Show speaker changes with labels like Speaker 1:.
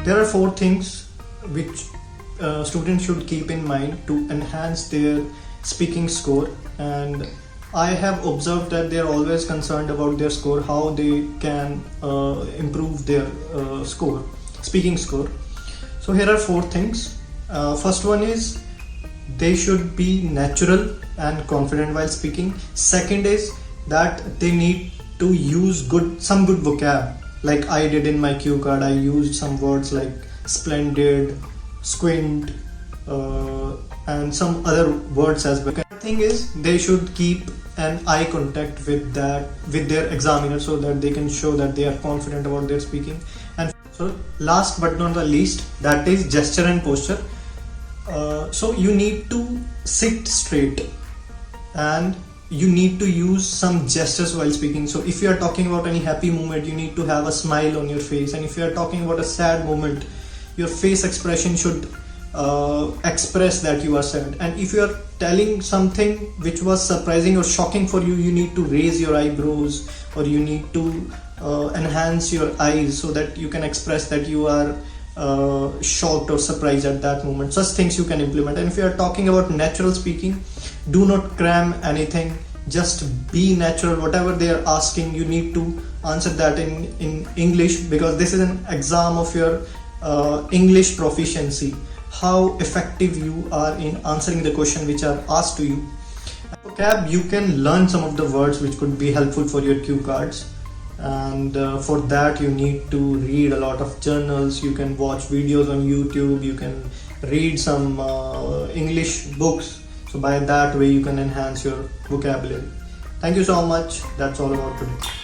Speaker 1: There are 4 things which students should keep in mind to enhance their speaking score, and I have observed that they are always concerned about their score, how they can improve their speaking score. So here are 4 things. First one is they should be natural and confident while speaking. Second is that they need to use some good vocab, like I did in my cue card. I used some words like splendid, squint, and some other words as well. The thing is they should keep an eye contact with their examiner, so that they can show that they are confident about their speaking. And so last but not the least, that is gesture and posture. So you need to sit straight and you need to use some gestures while speaking. So if you are talking about any happy moment, you need to have a smile on your face, and if you are talking about a sad moment, your face expression should express that you are sad. And if you are telling something which was surprising or shocking for you, you need to raise your eyebrows, or you need to enhance your eyes so that you can express that you are shocked or surprised at that moment. Such things you can implement. And if you are talking about natural speaking, do not cram anything, just be natural. Whatever they are asking, you need to answer that in English, because this is an exam of your English proficiency, how effective you are in answering the question which are asked to you. Vocab, you can learn some of the words which could be helpful for your cue cards, and for that you need to read a lot of journals, you can watch videos on YouTube, you can read some English books. So by that way you can enhance your vocabulary. Thank you so much. That's all about today.